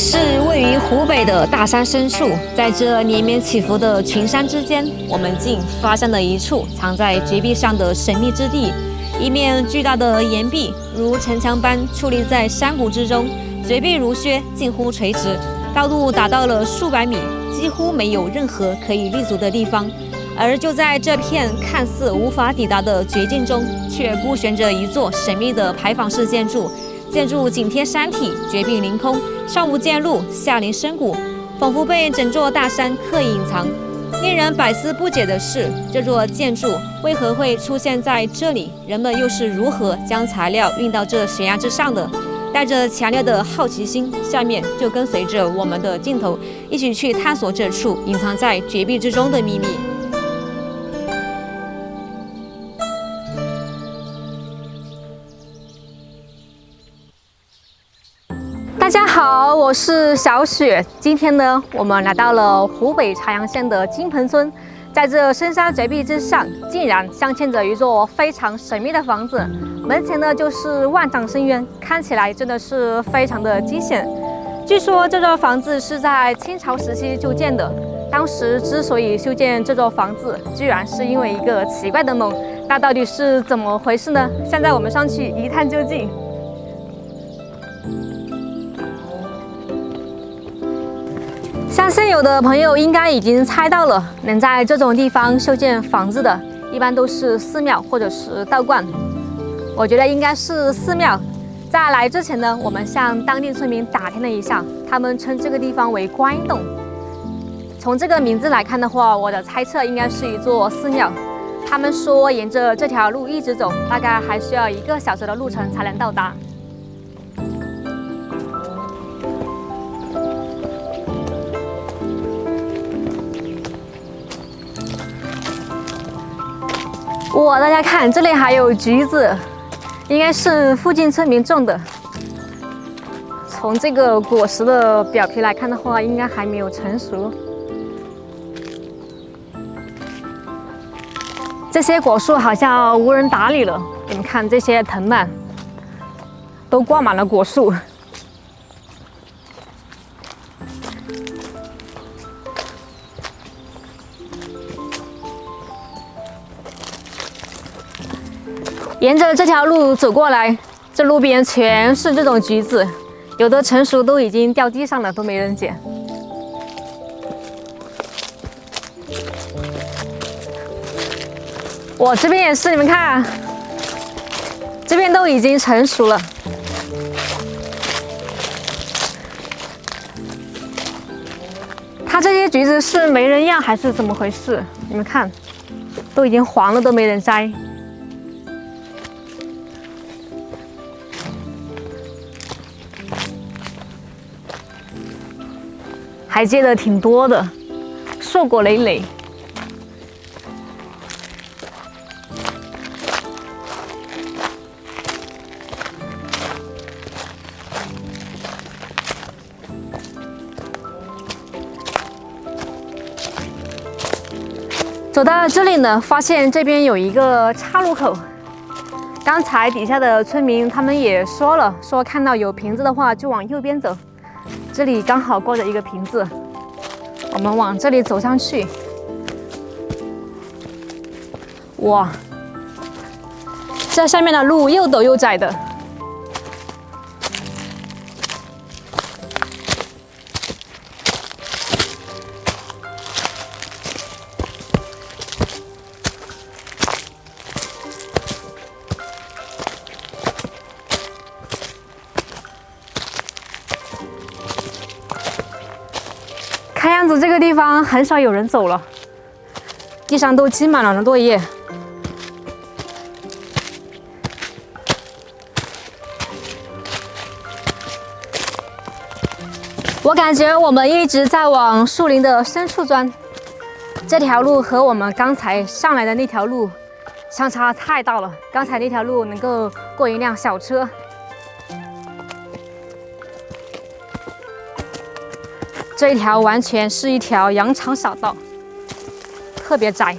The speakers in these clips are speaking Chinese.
是位於湖北的大山深處，在這連綿起伏的群山之間，我們竟發現了一處藏在絕壁上的神秘之地。一面巨大的岩壁如城牆般矗立在山谷之中，绝壁如靴，近乎垂直，高度達到了數百米，幾乎沒有任何可以立足的地方。而就在這片看似無法抵達的絕境中，卻孤懸着一座神秘的牌坊式建築。建築緊貼山體，絕壁凌空，上無見路，下臨深谷，仿佛被整座大山刻意隱藏。令人百思不解的是，這座建築為何會出現在這裡？人們又是如何將材料運到這懸崖之上的？帶着強烈的好奇心，下面就跟隨着我們的鏡頭，一起去探索這處隱藏在絕壁之中的秘密。大家好，我是小雪。今天呢，我們來到了湖北茶陽縣的金盆村，在這深山絕壁之上，竟然鑲嵌着一座非常神秘的房子。門前呢就是萬丈深淵，看起來真的是非常的驚險。據說這座房子是在清朝時期就建的，當時之所以修建這座房子，居然是因為一個奇怪的夢。那到底是怎麼回事呢？現在我們上去一探究竟。相信有的朋友應該已經猜到了，能在這種地方修建房子的，一般都是寺廟或者是道觀。我覺得應該是寺廟。在來之前呢，我們向當地村民打聽了一下，他們稱這個地方為觀音洞。從這個名字來看的話，我的猜測應該是一座寺廟。他們說，沿着這條路一直走，大概還需要1個小時的路程才能到達。哇，大家看，這裡還有橘子，應該是附近村民種的。從這個果實的表皮來看的話，應該還沒有成熟。這些果樹好像無人打理了，你們看這些藤蔓都掛滿了果樹。沿着这条路走過來，這路邊全是這種橘子，有的成熟都已經掉地上了，都沒人撿。我這邊也是，你們看，這邊都已經成熟了。它這些橘子是沒人要還是怎麼回事？你們看，都已經黃了，都沒人摘。還結得挺多的，碩果累累。走到這裡呢，發現這邊有一個岔路口。剛才底下的村民他們也說了，說看到有瓶子的話就往右邊走。這裡剛好掛着一個瓶子，我們往這裡走上去。哇，這下面的路又陡又窄的。看樣子这個地方很少有人走了，地上都積滿了落葉。我感覺我們一直在往樹林的深處鑽，這條路和我們剛才上來的那條路相差太大了。剛才那條路能夠過一輛小車。這一條完全是一條羊腸小道，特別窄。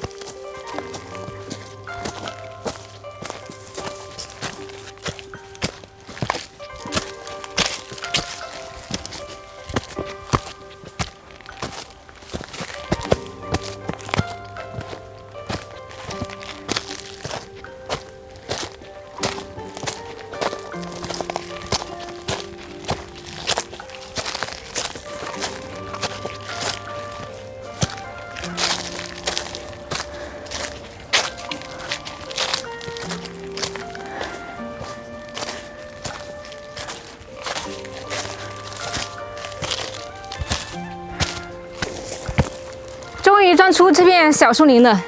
鑽出這片小樹林了，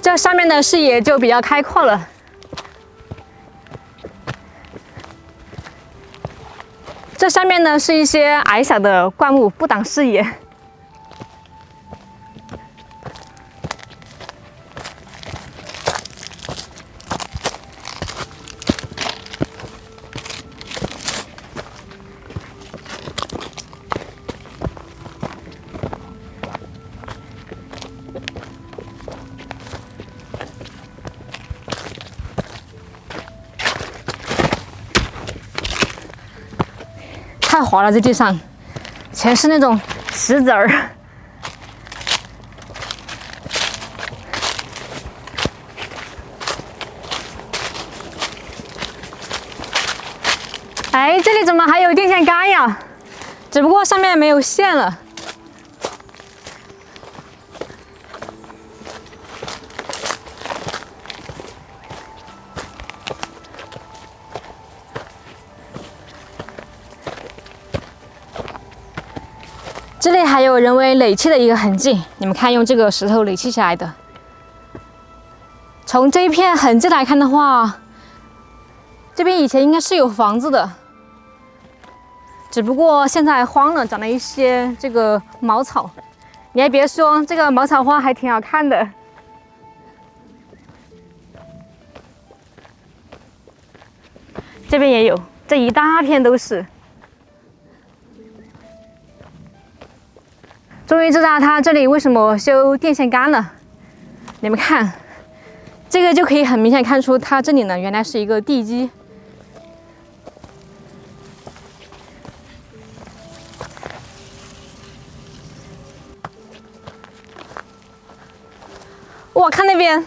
這上面的視野就比較開闊了。這上面呢是一些矮小的灌木，不擋視野。太滑了，这地上全是那种石子儿。哎，这里怎么还有电線桿呀？只不過上面沒有線了。这里還有人為壘砌的一個痕跡，你們看，用這個石頭壘砌起來的。從這一片痕跡來看的話，這邊以前應該是有房子的，只不過現在荒了，長了一些這個茅草。你還別說，這個茅草花還挺好看的。這邊也有，這一大片都是。終於知道它這裡為什麼修電線桿了。你們看，這個就可以很明顯看出它這裡呢原來是一個地基。哇，看那邊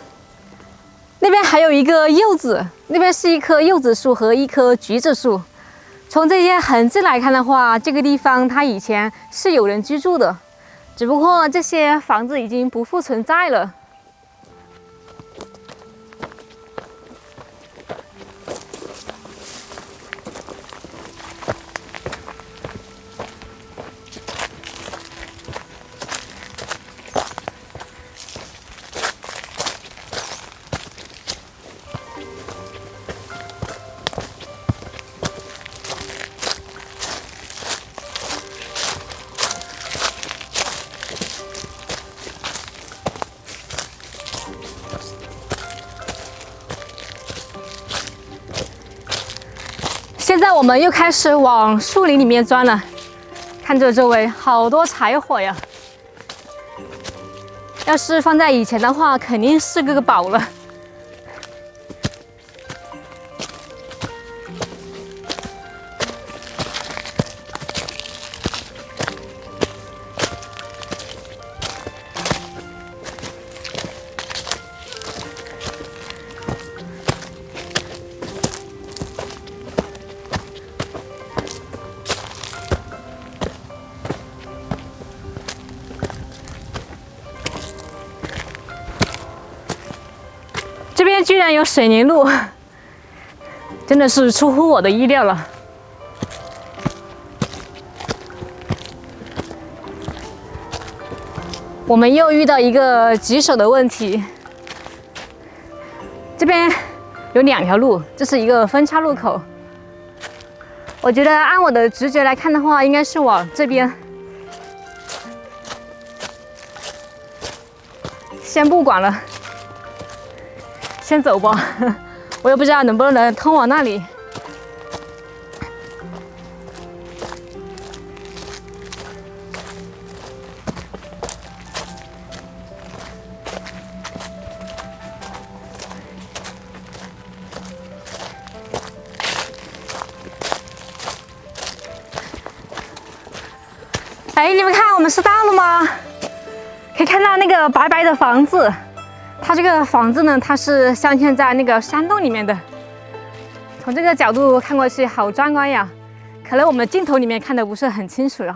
還有一個柚子，那邊是一棵柚子樹和一棵橘子樹。從這些痕跡來看的話，這個地方它以前是有人居住的。只不過這些房子已經不復存在了。现在我們又開始往樹林裡面鑽了，看着周圍好多柴火呀！要是放在以前的話，肯定是個寶了。这邊居然有水泥路，真的是出乎我的意料了。我們又遇到一個棘手的問題，這邊有兩條路，這是一個分岔路口。我覺得按我的直覺來看的話，應該是往這邊。先不管了。先走吧，我也不知道能不能通往那裡。哎，你们看，我們是到了嗎？可以看到那個白白的房子。它這個房子呢，它是鑲嵌在那個山洞裡面的。從這個角度看過去，好壯觀呀！可能我們鏡頭裡面看的不是很清楚了，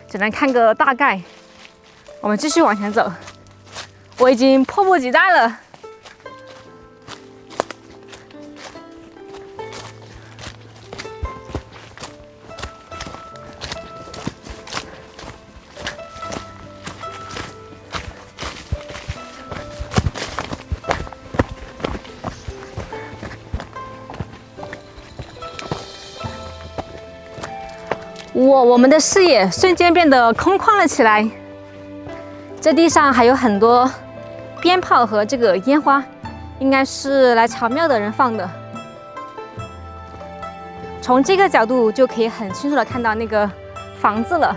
只能看個大概。我們繼續往前走，我已經迫不及待了。我們的視野瞬間變得空曠了起來。這地上還有很多鞭炮和這個煙花，應該是來朝廟的人放的。從這個角度就可以很清楚的看到那個房子了。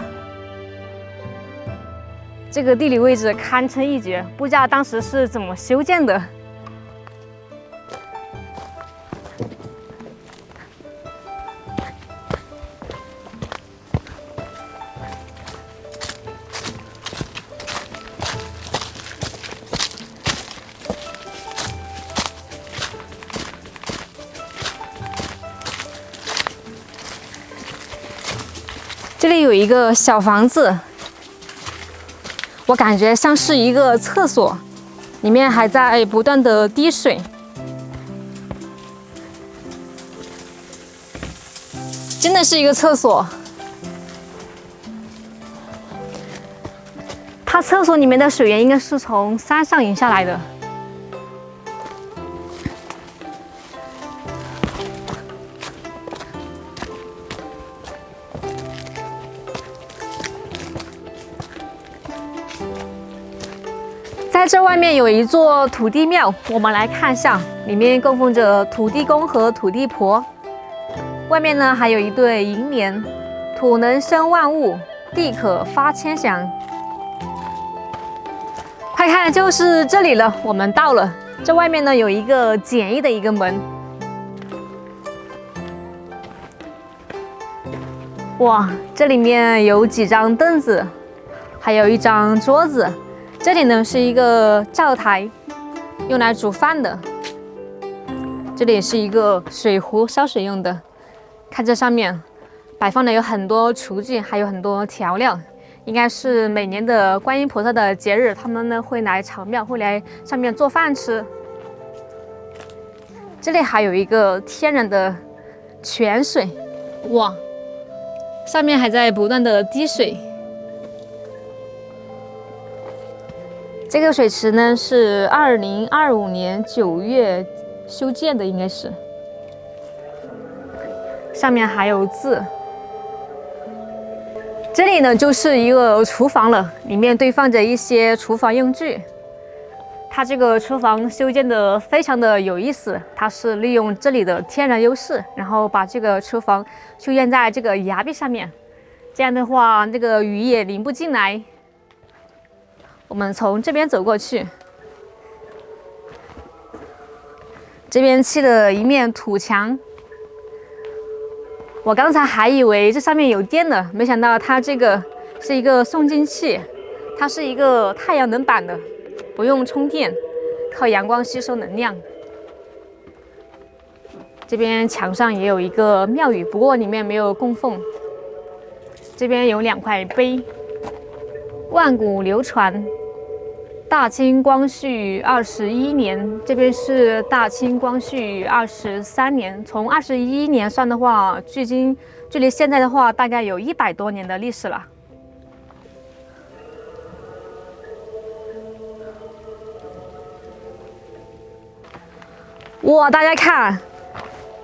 這個地理位置堪稱一绝，不知道當時是怎麼修建的。这裡有一個小房子，我感覺像是一個廁所，裡面還在不斷的滴水。真的是一個廁所。它廁所裡面的水源應該是從山上引下來的。在這外面有一座土地廟，我們來看一下，裡面供奉着土地公和土地婆。外面呢還有一對楹联：土能生萬物，地可發千祥。快看，就是這裡了，我們到了。這外面呢有一個簡易的一個門。哇，這裡面有幾張凳子，還有一張桌子。這裡呢是一個灶台，用來煮飯的。這裡也是一個水壺，燒水用的。看這上面擺放的有很多廚具，還有很多調料，應該是每年的觀音菩薩的節日，他們呢會來朝廟，會來上面做飯吃。這裡還有一個天然的泉水，哇，上面還在不斷的滴水。這個水池呢是2025年9月修建的，應該是。上面還有字。這裡呢就是一個廚房了，裡面堆放着一些廚房用具。它這個廚房修建的非常的有意思，它是利用這裡的天然優勢，然後把這個廚房修建在這個崖壁上面，這樣的話那個雨也淋不進來。我們從這邊走過去，這邊砌了一面土牆。我剛才還以為這上面有電呢，沒想到它這個是一個送進器，它是一個太陽能板的，不用充電，靠陽光吸收能量。這邊牆上也有一個廟宇，不過裡面沒有供奉。這邊有2塊碑。萬古流傳，大清光緒21年，這邊是大清光緒23年。從21年算的話，距離現在的話，大概有100多年的歷史了。哇，大家看，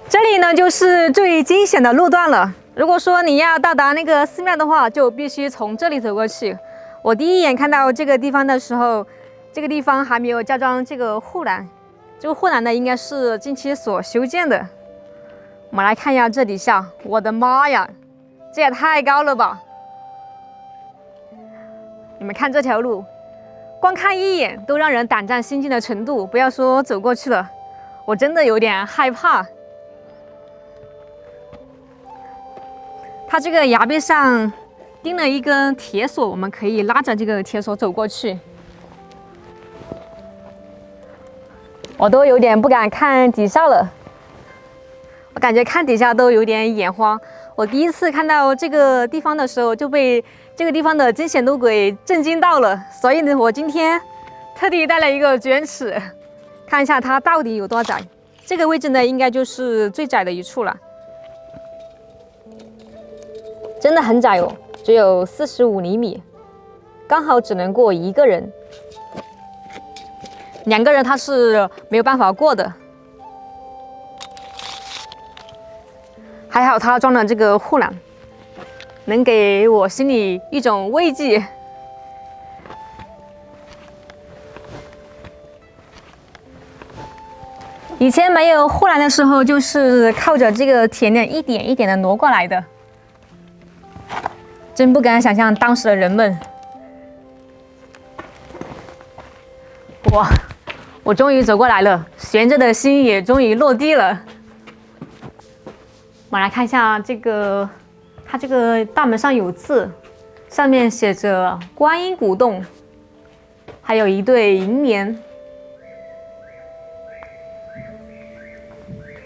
這裡呢就是最驚險的路段了。如果說你要到達那個寺廟的話，就必須從這裡走過去。我第一眼看到這個地方的時候，這個地方還沒有加裝這個護欄，這個護欄呢應該是近期所修建的。我們來看一下這底下，我的媽呀，這也太高了吧！你們看這條路，光看一眼都讓人膽戰心驚的程度，不要說走過去了，我真的有點害怕。它這個崖壁上釘了一根鐵索，我們可以拉着這個鐵索走過去。我都有點不敢看底下了，我感覺看底下都有點眼花。我第一次看到這個地方的時候，就被這個地方的驚險路軌震驚到了。所以呢，我今天特地帶了一個捲尺，看一下它到底有多窄。這個位置呢，應該就是最窄的一處了，真的很窄哦。只有45厘米，剛好只能過一個人，2個人他是沒有辦法過的。還好他裝了這個護欄，能給我心裡一種慰藉。以前沒有護欄的時候，就是靠着這個鐵鏈一點一點的挪過來的。真不敢想象當時的人們。哇，我終於走過來了，懸着的心也終於落地了。我們來看一下這個，它這個大門上有字，上面寫着“觀音古洞”，還有一對銀蓮。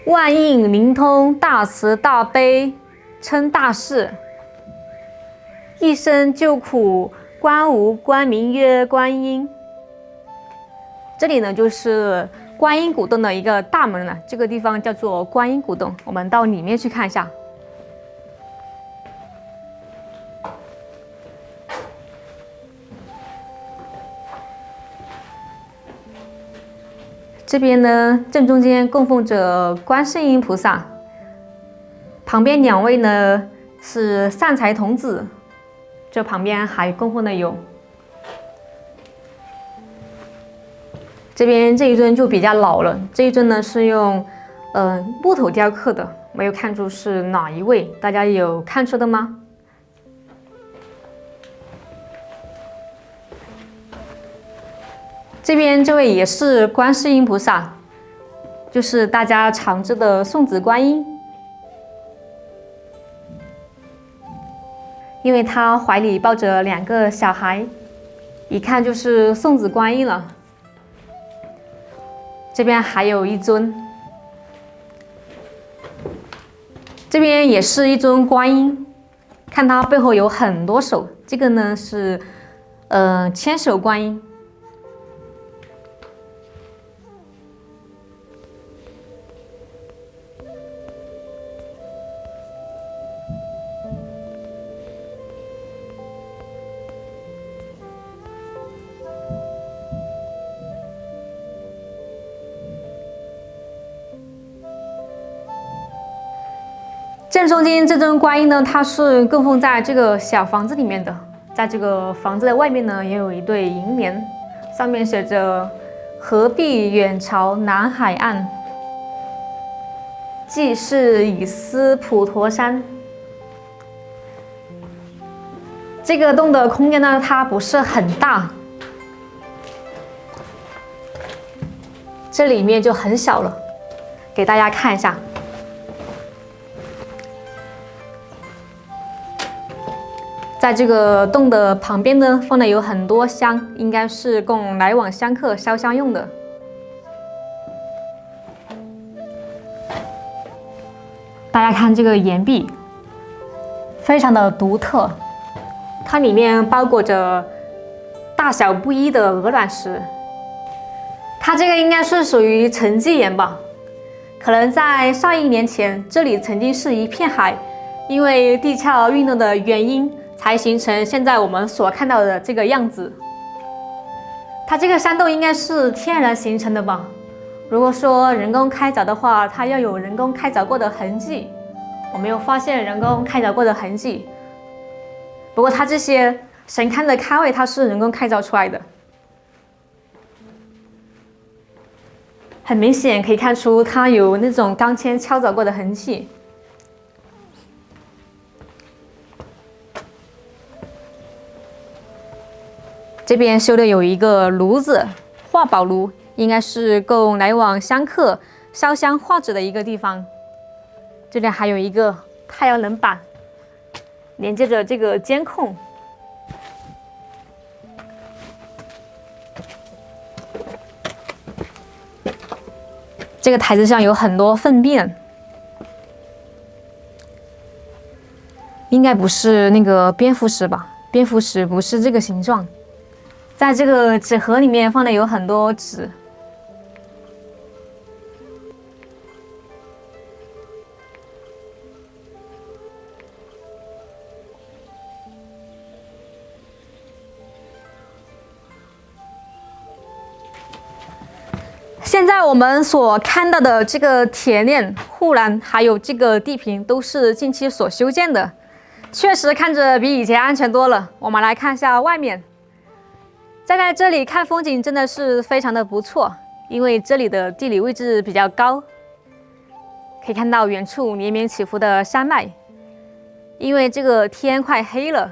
萬應靈通，大慈大悲，稱大士。一生救苦，觀無官名曰觀音。這裡呢，就是觀音古洞的一個大門了。這個地方叫做觀音古洞，我們到裡面去看一下。這邊呢，正中間供奉着觀世音菩薩，旁邊兩位呢是善財童子，這旁邊還供奉的有。這邊這一尊就比較老了，這一尊呢是用木頭雕刻的，沒有看出是哪一位，大家有看出的嗎？這邊這位也是觀世音菩薩，就是大家常知的送子觀音，因為他懷裡抱着兩個小孩，一看就是送子觀音了。這邊還有一尊，這邊也是一尊觀音，看它背後有很多手，這個呢是千手觀音。正中間這尊觀音呢，它是供奉在這個小房子裡面的。在這個房子的外面呢，也有一對銀蓮，上面寫着“何必遠朝南海岸，濟世以思普陀山”。這個洞的空間呢，它不是很大，這裡面就很小了，給大家看一下。在這個洞的旁邊呢，放的有很多香，應該是供來往香客燒香用的。大家看這個岩壁，非常的獨特，它裡面包裹着大小不一的鹅卵石。它這個應該是屬於沉積岩吧？可能在上億年前，這裡曾經是一片海，因為地壳運動的原因，才形成現在我們所看到的這個樣子。它這個山洞應該是天然形成的吧？如果說人工開鑿的話，它要有人工開鑿過的痕跡。我沒有發現人工開鑿過的痕跡。不過它這些神龕的龕位，它是人工開鑿出來的。很明顯可以看出它有那種鋼钎敲鑿過的痕跡。這邊修的有一個爐子，化寶爐，應該是供來往香客燒香化紙的一個地方。這裡還有一個太陽能板，連接着這個監控。這個台子上有很多糞便，應該不是那個蝙蝠石吧？蝙蝠石不是這個形狀。在這個紙盒裡面放的有很多紙。现在我們所看到的這個鐵鏈、護欄，還有這個地坪，都是近期所修建的。確實看着比以前安全多了。我們來看一下外面，站在這裡看風景真的是非常的不錯，因為這裡的地理位置比較高，可以看到遠處連綿起伏的山脈。因為這個天快黑了，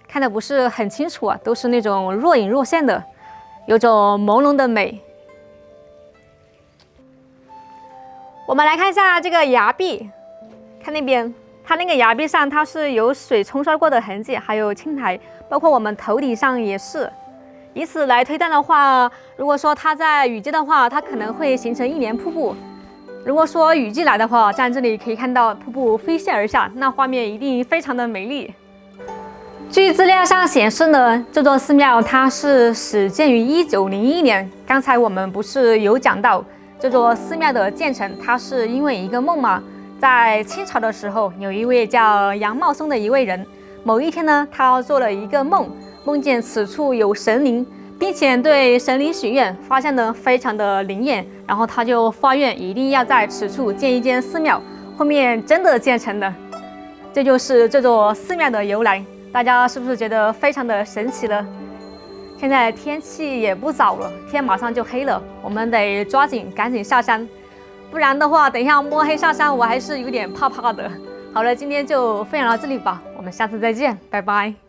看得不是很清楚啊，都是那種若隱若現的，有種朦朧的美。我們來看一下這個崖壁，看那邊。它那個崖壁上，它是有水冲刷過的痕跡，還有青苔，包括我們頭頂上也是。以此來推斷的話，如果說它在雨季的話，它可能會形成一連瀑布；如果說雨季来的話，在這裡可以看到瀑布飛瀉而下，那畫面一定非常的美麗。據資料上顯示呢，這座寺廟它是始建於1901年。剛才我們不是有講到這座寺廟的建成，它是因為一個夢嗎？在清朝的時候，有一位叫楊茂松的一位人，某一天呢，他做了一個夢，夢見此處有神靈，並且對神靈許願，發現呢非常的靈驗，然後他就發願一定要在此處建一間寺廟，後面真的建成了，這就是這座寺廟的由來。大家是不是覺得非常的神奇呢？現在天氣也不早了，天馬上就黑了，我們得抓緊趕緊下山。不然的話，等一下摸黑下山，我還是有點怕怕的。好了，今天就分享到這裡吧，我們下次再見，拜拜。